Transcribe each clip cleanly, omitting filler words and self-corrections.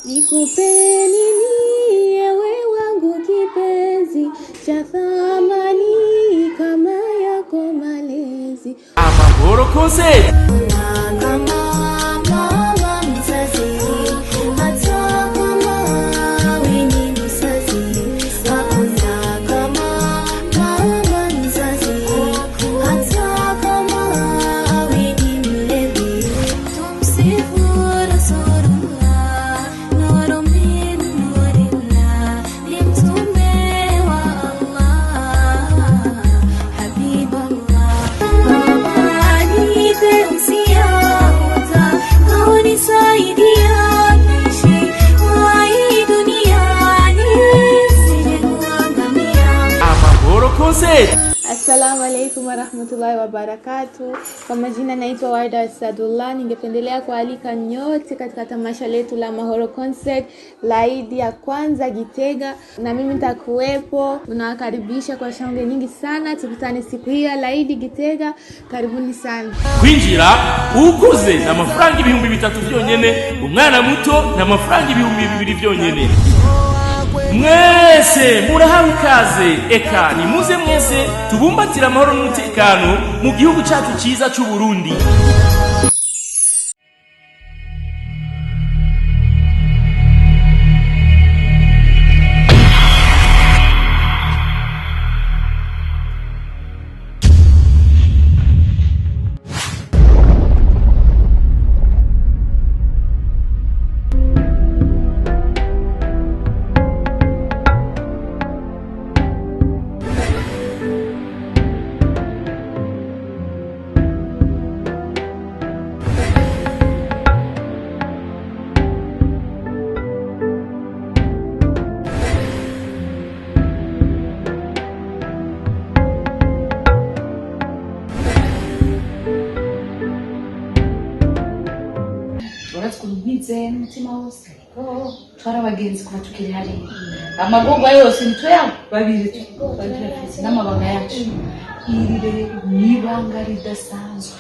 Nikupe nini ewe wangu kipenzi, cha thamani kama yako malezi. Amahoro Concert. Assalamu alaikum warahmatullahi wabarakatuh. Kwa majina naitwa Warda Sadullah. Ningependelea kualika nyote katika tamasha letu la Mahoro Concert la Eid ya kwanza Gitega, na mimi nitakuwepo. Tunawakaribisha kwa shangwe nyingi sana. Tukutane siku hii ya Eid Gitega. Karibuni sana. Kwinjira ukuze na mafaranga 3,000 byonyene, umwana muto na mafaranga 2,000 byonyene. Mwese murahawe ikaze, eka nimuze mwese tubumbatira amahoro n'umutekano mu gihugu cyacu cyiza cy'u Burundi. Kurubitse mutima wose twarabagenzi kuba tukiri hari amagogwa yose nitwe babiri n'amabanga yacu irire nibanga ridasanzwe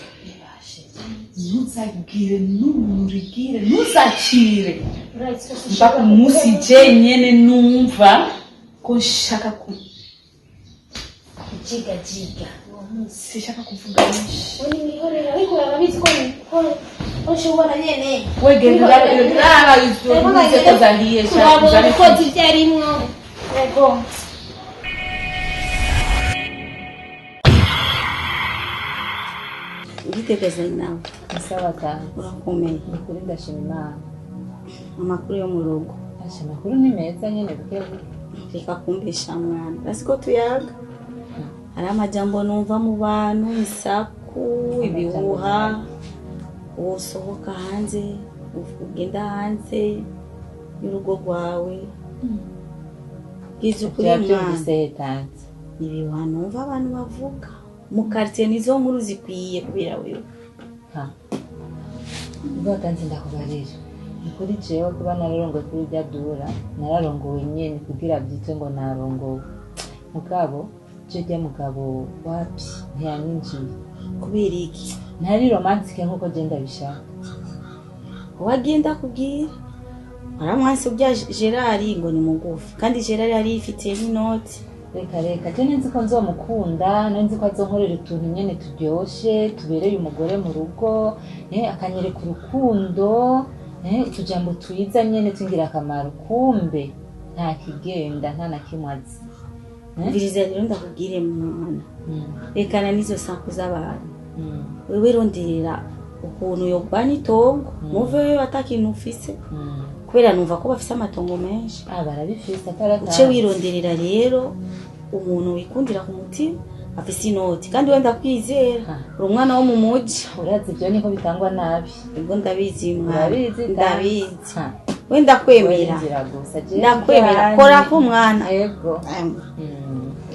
ntuzagire n'umurigire ntuzakire mpaka umunsi jenyene numva ko nshaka kujigajiga sishaka kuvuga nyinshi Ariko urabizi ko ushobora nyene wegenda izo kuzaliye cyane ko tyarimwo yego. Gitegeza nawe sawa ka urakomeye kuri ndashima amakuru yo mu rugo. Amakuru ni meza nyene bukeye Reka kumbisha mwana basiko tuyaga hari amajambo numva mu bantu, isaku, ibihuha, usohoka hanze, ugenda hanze y'urugo rwawe. Gizu kuri mwana ibihuha numva abantu bavuga mu quartier, nizo nkuru zikwiye kubera wewe. Ubwo kanzi ndakubarira kuri jewe kuba nararongoye kuri byadura, nararongowe nyene kugira byitse ngo narongowe mugabo je mugabo wapi ntiyaninjiye kubera iki ntari romantique nkuko genda bishaka. Wagenda kubwira aramwanse ubya Gerard ngo ni mugufi, kandi Gerard yari ifite n'inoti. Reka je nzi ko nzomukunda, nzi ko azonkorera utuntu nyene turyoshe tubereye umugore mu rugo, akanyereka urukundo, utujambo twiza nyene tungira akamaro. Kumbe nta kigenda, nta na kimwazi. Ngiriza rero ndakubwire mwana, rekana nizo saku z'abantu. Wewe ronderera ukuntu yogwana itongo, muve atakintu ufise, kubera numva ko bafise amatongo menshi. Barabifise atarata. Uce wironderera rero umuntu wikundira ku mutima afise inoti, kandi wenda kwizera uri umwana wo mu muji. Urazi ibyo niko bitangwa nabi. Ubwo ndabizi mwana, ndabizi. Wenda kwemera, ndakwemera kora ko mwana. Yego.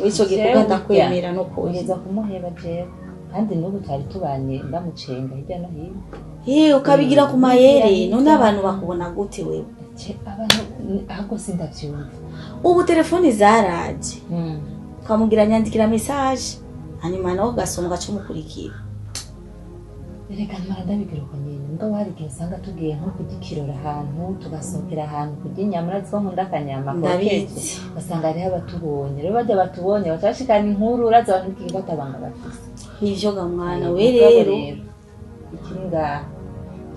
Wico gikuga ndakwemera no kugeza kumuheba jewe, kandi n'ubu tari tubanye ndamucenga hirya no hino. Ukabigira ku mayere, none abantu bakubona gute wewe? Abantu ahubwo sindavyumva. Ubu telefone zaraje, ukamugira nyandikira message, hanyuma nawe ugasoma ugaca umukurikira. reka mara ndabigira uko nyine mbwa wari igihe usanga tugiye nko kugikirora ahantu tugasohokera ahantu kurya inyama uratse ko nkunda akanyama kokeje basanga hariho abatubonye rero bajya batubonye bacashikana inkuru uraza abantu bikigata banga bafise nivyo ga mwana we rero ikiri ngaha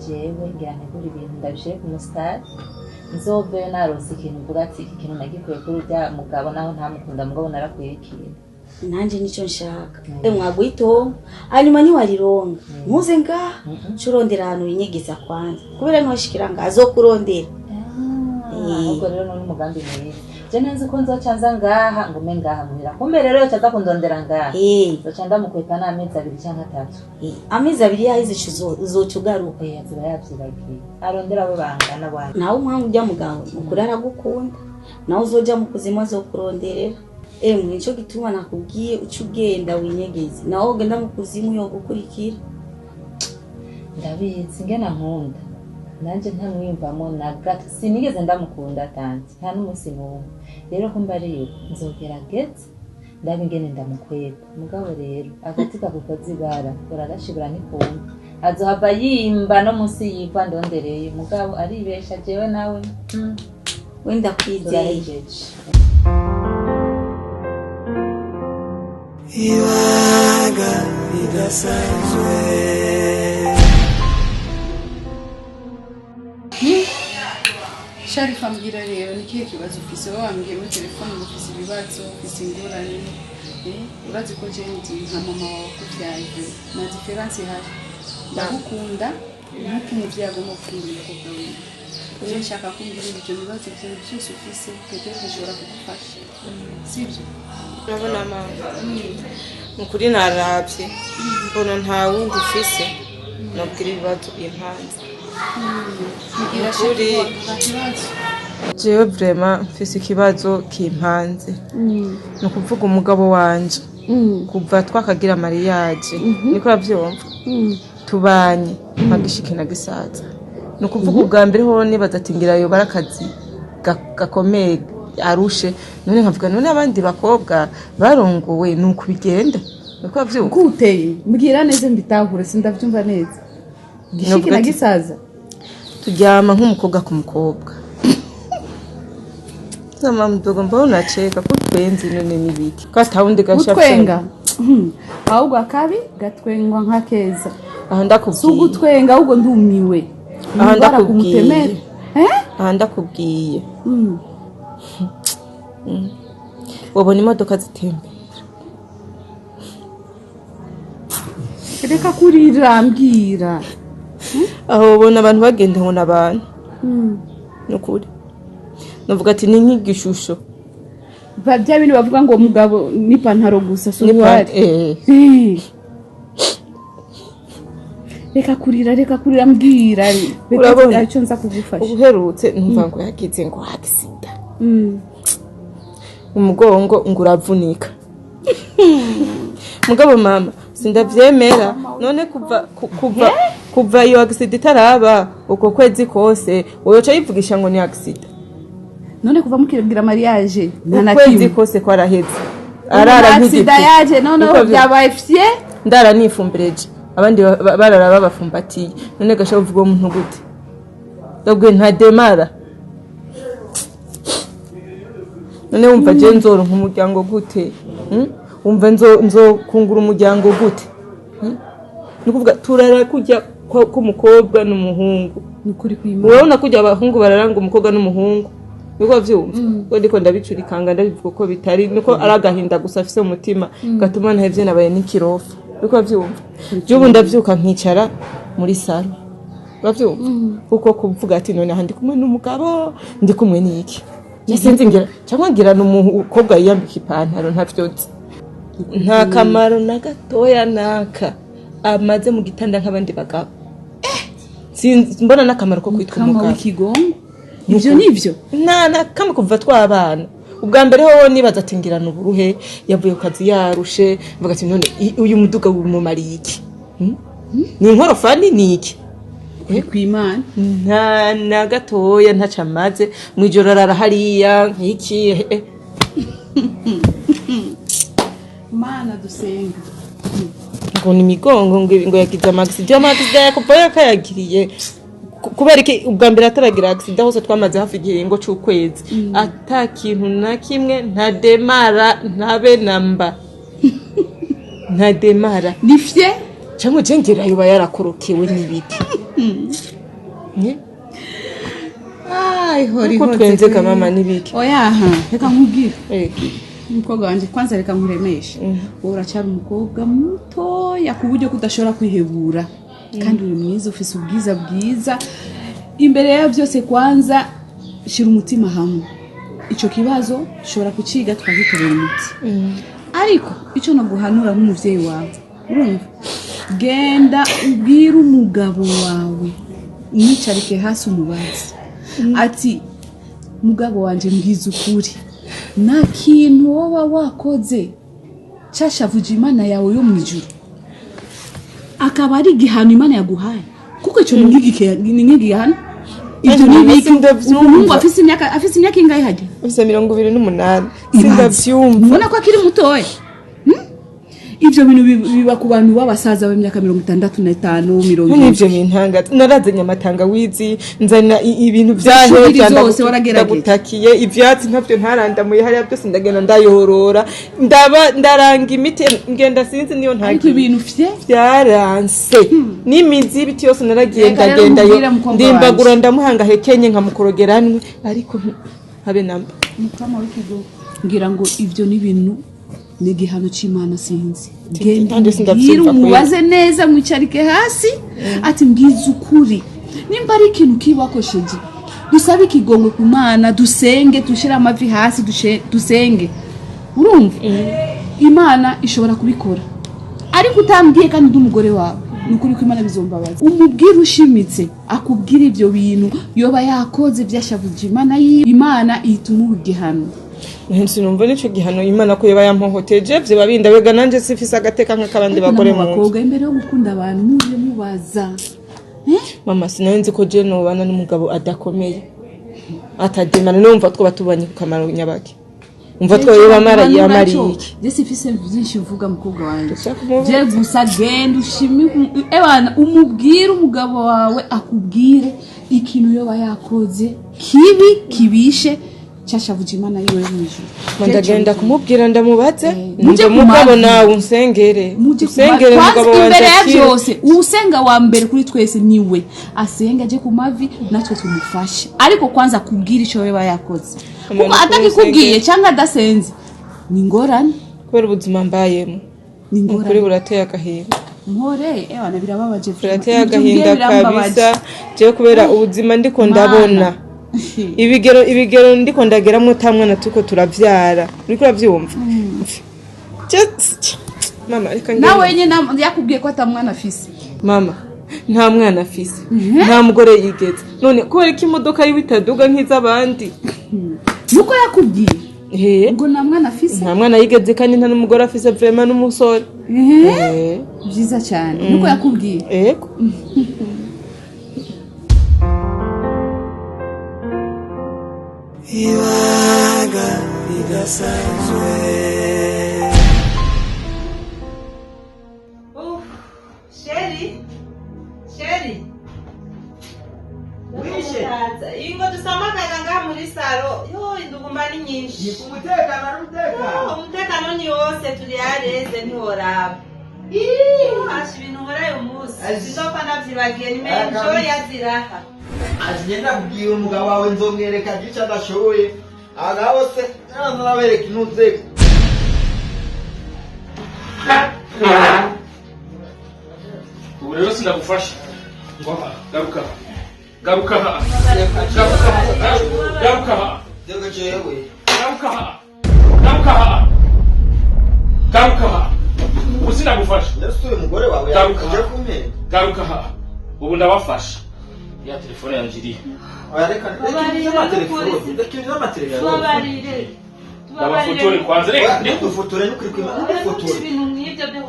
jewe ngira ntegura ibintu ndabishire ku musitari nzoveyo narose ikintu mvuga ati iki kintu nagikuye kuri urya mugabo naho ntamukunda mugabo narakwiye ikintu nanje nico nshaka mwagwito hanyuma niwarironga muze ngaha curondera ahantu winyegeza kwanza kubera ntoshikira nga azokurondera ahubwo rero none umugambi mwiza je nzi ko nzocanza ngaha ngume ngaha muhira kumbe rero yocaza kundondera ngaha zoca ndamukwepa n'amezi 2 canke 3 amezi 2 yahize uzoca ugaruka aziba yavyibagiye arondera abo bangana bwana nawe umwangu ujya mugabo ukuri aragukunda nawe uzoja mu kuzimu azokuronderera nico gituma nakubwiye uca ugenda winyegeze nawe ugenda mu kuzimu yo gukurikira ndabizi ngena nkunda nanje ntamwiyumvamo na gato sinigeze ndamukunda tanzi nta n'umunsi n'umwe rero ko mbariyo nzogerageza ndabe ingene ndamukweta mugabo rero agati kakukoze ibara uragashibura n'ikumva azohava yimba no munsi yipfa ndondereye mugabo aribesha jewe nawe wenda kwizeye Iwaga idasanzwe Sharifa mbwira rero ni kihe kibazo ufise wambwiye muri telefone ngo ufise ibibazo ufise ingorane urazi ko je ndi nka mama wawe kuvyaye na difference ihari ndagukunda nuko umuvyeyi agomba kumbwira ko bwawe rero nshaka kumbwira ibyo bibazo byose ufise peut-être ushobora kugufasha sibyo urabona mama mukuri naravye mbona nta wundi ufise nobwira ibibazo impanze jewe vraiment mfise ikibazo kimpanze ni ukuvuga umugabo wanje kuva twakagira mariage niko uravyumva tubanye mpagishike na gisaza ni ukuvuga ubwa mbere ho nibaza ati ngira yo barakazi gakomeye arushe none nkavuga none abandi bakobwa barongowe nuko bigenda niko uravyumva guteye mbwira neza mbitahure sindavyumva neza gishike na gisaza turyama nk'umukobwa ku mukobwa sama mdogo mbona unacheka kutwenzi none nibiki kata wundi gasha kutwenga ahubwo akabi gatwengwa nka keza aha ndakubwiye sugutwenga ahubwo ndumiwe aha ndakubwiye aha ndakubwiye wabona imodoka zitembera reka kurira mbwira aho ubona abantu bagenda ngo n'abantu nukuri navuga ati ni nk'igishusho bya bintu bavuga ngo mugabo n'ipantaro gusa so wari reka kurira mbwira urabona icyo nza kugufasha uherutse numva ngo yagize ngo accident umugongo ngo uravunika mugabo mama sindavyemera none kuva iyo accident itaraba uko kwezi kose woyoca yivugisha ngo ni accident none kuva mukibwira mariage kwezi kose kwaraheze arara accident yaje none byabaye fye ndara nifumbireje abandi barara babafumbatiye none gasha uvuga umuntu gute ndabwe nta demara none wumva je nzoro nk'umuryango gute wumva nzo kungura umuryango gute nukuvuga turara kujya ko mukobwa n'umuhungu nukuri kwima urabona kujya abahungu bararanga umukobwa n'umuhungu niko vyumva ko ndiko ndabicurikanga ndabivuga ko bitari niko aragahinda gusa afise umutima gatuma ntahevye nabaye n'ikirofa niko vyumva jubu ndavyuka nkicara muri salo bavyumva uko kuvuga ati none handi kumwe n'umugabo ndi kumwe n'iki sinzi ngira cyangwa ngira n'umukobwa yiyambika ipantaro ntavyozi nta kamaro na gatoya naka amaze mu gitanda nk'abandi bagabo mbona n'akamaro ko kwitwa umugabo w'ikigongo ivyo nivyo na kamwe kuva twabana ubwa mbere ho nibaza ati ngirana uburuhe yavuye ku kazi yarushe mvuga ati none uyu muduga w'umumariye iki ni inkorofani ni iki kwimana nta na gatoya ntacamaze mu ijoro arara hariya nk'iki mana dusenga ngo ni imigongo ngo yagize amagisi yakuva yakayagiriye kubera iki ubwa mbere ataragira accident hose twamaze hafi igihingo c'ukwezi ata kintu na kimwe ntademara ntabe namba ntademara nifye cyangwa jengera yoba yarakorokewe n'ibiti ai hori ko twenze kamama n'ibiki oya reka nkubwire umukobwa wanje kwanza reka nkuremeshe wowe uracyari umukobwa mutoya ku buryo kudashobora kwihebura kandi uri mwiza ufise ubwiza bwiza imbere ya byose kwanza shira umutima hamwe ico kibazo ushobora kuciga twagitorera umuti ariko ico no guhanura nk'umuvyeyi wawe urumva genda ubwira umugabo wawe mwicarike hasi umubazi ati mugabo wanje mbwiza ukuri nta kintu woba wakoze cyashavuje Imana yawe yo mwijuru akaba ari igihano Imana yaguhaye kuko icyo ni nk'igihano ibyo ni umuhungu afise imyaka ingahe hajya afise 28 sindavyumva ubona ko akiri mutoya ibyo bintu biba ku bantu b'abasaza b'imyaka 65 70 n'ibyo bintanga narazanye amatanga wizi nzana ibintu byahe zose ndagutakiye ivyatsi ntavyo ntarandamuye hariya byose ndagenda ndayorora ndaranga imiti ngenda sinzi niyo ariko ibintu byaranse n'imizi y'ibiti yose naragiye ndagenda yo ndimbagura ndamuhanga hekenye nkamukorogeranwe ariko habe namba mukama w'ikigo ngira ngo ibyo ni ibintu ni igihano cy'Imana sinzi genda umubaze neza mwicarike hasi ati mbwiza ukuri nimba ari ikintu kibakosheje dusabe ikigongwe ku Mana dusenge dushira amavi hasi dusenge urumva Imana ishobora kubikora ariko utambwiye kandi ndumugore wawe nukuri ko Imana bizombabaza umubwire ushimitse akubwira ibyo bintu yoba yakoze byashavuje Imana ihituma igihano sinumva nico gihano Imana ko yaba yampohoteje bye babinda wega nanje sifisa agateka nk'akabandi bagore mu bakobwa imbere yo gukunda abantu muje mubaza mama sinenze ko je no bana n'umugabo adakomeye atademana numva two batubanye ku kamaro nyabaki umva two yoba mara yamariye je sifise byinshi uvuga mukobwa wanje je gusa genda ushimi ebana umubwire umugabo wawe akubwire ikintu yoba yakoze kibishe cyashavuje Imana yiwe mwijuru ndagenda kumubwira ndamubaze nje mugabo nawe unsengere mugabo wanje imbere ya byose usenga wa mbere kuri twese niwe asenga je ku mavi natwe tumufashe ariko kwanza kubwira ico yoba yakoze kuko atakikubwiye cyangwa adasenze ni ngorane kubera ubuzima mbayemo ni ngorane kuri burateye agahinda nkore ebana birababaje burateye agahinda kabisa je kubera ubuzima ndiko ndabona ibigero ndiko ndageramwe tamwana tuko turavyara uriko uravyumva mama reka ngende nawe nyine yakubwiye ko atamwana afise mama nta mwana afise nta mugore yigeze none kubera ko imodoka y'ibitaduga nk'izabandi nuko yakubwiye ngo nta mwana afise nta mwana yigeze kandi nta n'umugore afise vraiment n'umusore byiza cyane nuko yakubwiye yego ibanga ridasanzwe sheri wishe ingo dusamagana ngaha muri saro yo indugumba ni nyinshi umutekano ni wose turi yareze ntiworaba hasha ibintu nkora uyu munsi sindoka ndavyibagiye nimenjo yaziraha agenda kubwira umugabo wawe nzomwereka gica adashoboye abagabo bose narabereka intuze ubu rero sindagufasha garuka ubu sindagufasha umugore wawe garuka ubu ndabafasha ya telefone yanjye iriho ndabafotore kwanza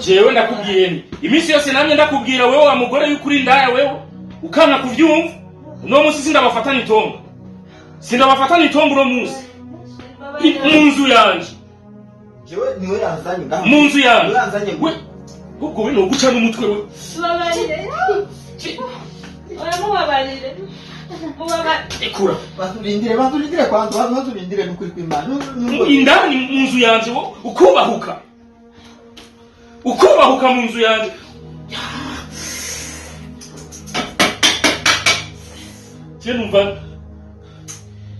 jewe ndakubwiye ni iminsi yose namye ndakubwira wewe wa mugore y'ukuri indaya wewe ukanga kuvyumva uno munsi sindabafatana itongo uno munsi mu nzu yanje mu nzu yanje ubwo we no guca n'umutwe we Tubabarire. Oya mubabarire. Ekura baturindire kwanza baturindire n'ukuri kw'Imana indani mu nzu yanje ukubahuka mu nzu yanje je numva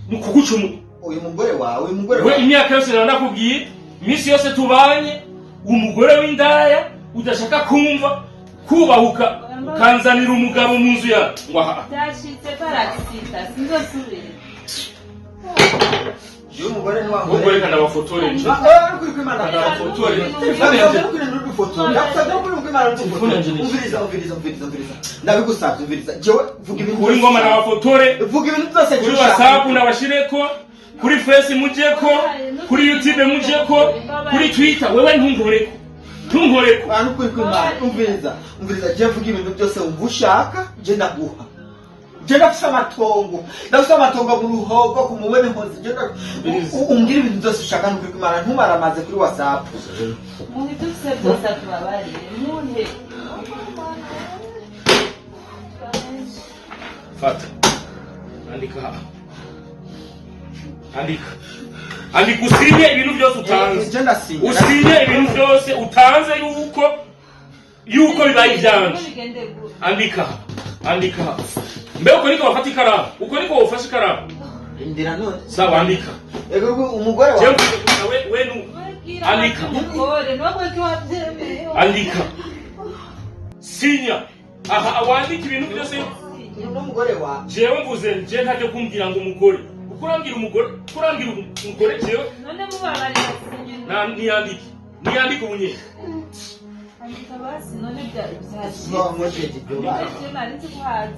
nukuguca uyu mugore wawe we imyaka yose nakubwiye iminsi yose tubanye umugore w'indaya udashaka kumva kubahuka ukanzanira umugabo mu nzu yawe Byashitse paragisita sinzosubira. uyu mugore ni wa mugore kana bafotore nje n'ukuri kw'Imana bafotore ndabigusabye jewe vuga ibintu kuri ngoma na bafotore vuga ibintu byose kuri WhatsApp nabashireko kuri Face mujeko kuri YouTube mujeko kuri Twitter wewe ntunkoreko abantu kuri kw'Imana umviriza je vuga ibintu byose wumva ushaka je ndaguha je ndafise amatongo mu ruhogo ku mubene mpozi je umbwira ibintu byose ushaka n'ukuri kw'Imana ntumaramaze kuri WhatsApp Muhi dufise byose tubabarire. Muhe. Fata andika usinye ibintu byose utanze usinye ibintu byose utanze yuko bibaye ibyanje andika mbe uko niko wafata ikaramu uko niko wafashe ikaramu indira none sawa andika umugore wawe andika sinya aha wandika ibintu byose n'umugore wawe jewe mvuze je ntajye kumbwira ngo umugore kurambira umugore jewe None mubabarire sinye. niyandike ubunye Andika basi none byashitse. no mwejeje byobaye Nari nzi kuhaza.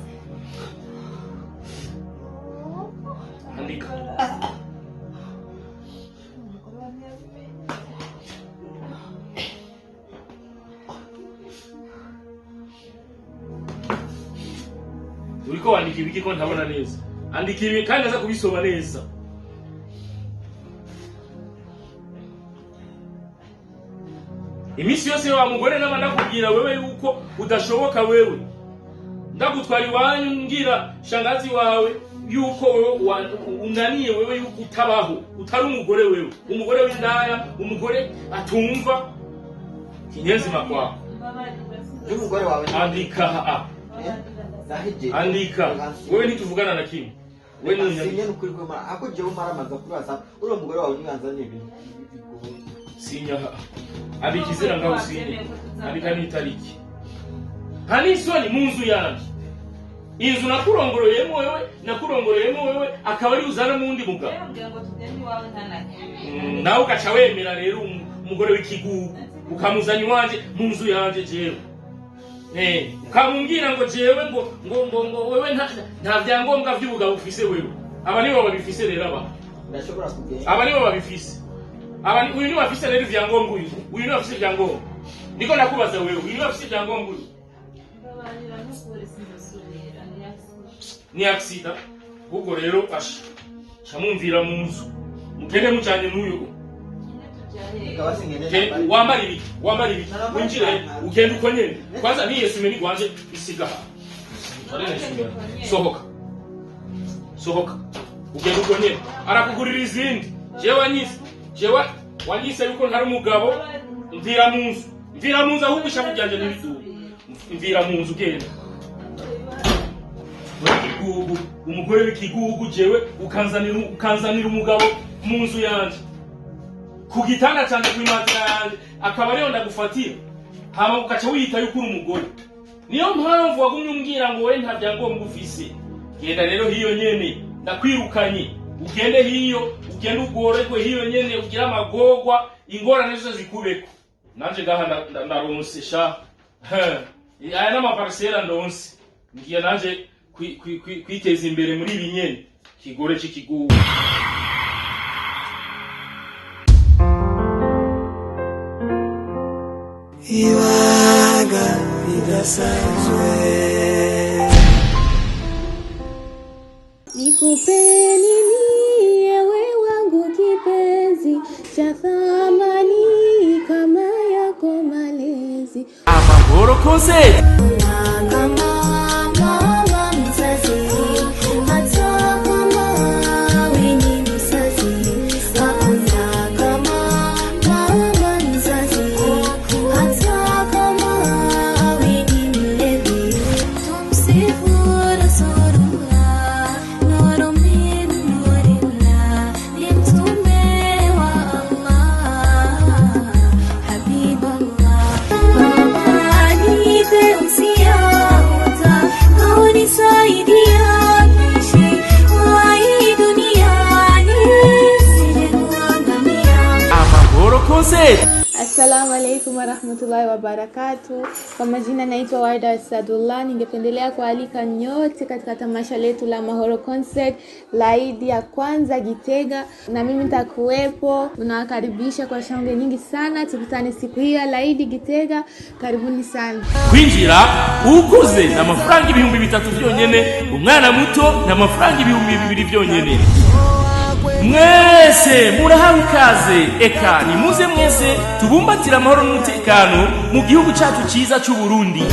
andika uriko wandika ibiki ko ntabona neza andika ibi kandi aza kubisoma neza iminsi yose wa mugore n'aba ndakubwira wewe yuko udashoboka wewe ndagutwara iwanyu ngira shangazi wawe yuko wewe unaniye wewe yuko utabaho utari umugore wewe umugore w'indaya umugore atumva kinyenzi makwa n'umugore wawe andika wewe nituvugana na kimwe wewe sinye n'ukuri kw'Imana ako jewe maramaza kuri WhatsApp uri umugore wawe nibanzanye ibintu sinya andika izina ngaho sinye andika n'itariki hani isoni mu nzu yanjye inzu nakurongoroyemo wewe akaba ari uzana mu wundi mugabo nawe ugaca wemera rero umugore w'ikigugu ukamuzanya iwanje mu nzu yanjye jewe ukamubwira ngo jewe ngo wewe nta byangombwa by'ubugabo ufise wewe aba nibo babifise rero ndashobora kugenda aba nibo babifise uyu niwe afise rero ibyangombwa uyu niwe afise ibyangombwa niko nakubaza wewe uyu niwe afise ibyangombwa uyu ni accident ubwo rero asha chamumvira mu nzu mugende mucanye n'uyu wambara ibiki winjire ugenda uko nyene kwanza ni Yesu meni gwanje isiga sohoka ugenda uko nyene arakugurira izindi jewe wanyise yuko ntari umugabo mvira mu nzu ahubwo ishavu ryanje n'ibidubu mvira mu nzu ugenda umugore w'ikigugu jewe ukanzanira umugabo mu nzu yanjye ku gitanda cyane ku imatera yanjye akaba ariyo ndagufatira hama ugaca wiyita yuko uri umugore niyo mpamvu wagumye umbwira ngo wowe nta byangombwa ufise genda rero hiyo nyene ndakwirukanye ugende hiyo ugende ugorerwe hiyo nyene ugire amagorwa ingorane zose zikubeko nanje gaha ndaronse sha aya n'amaparisera ndonse ngiye nanje kwiteza imbere muri ibi nyene kigore c'ikigugu ibanga ridasanzwe nikupe nini ewe wangu kipenzi cha thamani kama yako malezi Amahoro Concert. Assalamu alaikum warahmatullahi wabarakatuh. Kwa majina naitwa Warda Sadullah. Ningependelea kualika nyote katika tamasha letu la Mahoro Concert la Idi ya kwanza Gitega, na mimi nitakuwepo. Tunawakaribisha kwa shangwe nyingi sana. Tukutane siku hiyo ya Idi Gitega. Karibuni sana. Kwinjira uguze na mafaranga 3,000 byonyene, umwana muto na mafaranga 2,000 byonyene. Mwese murahawe ikaze, eka ni muze mwese tubumbatira amahoro n'umutekano mu gihugu cyacu cyiza cy'u Burundi.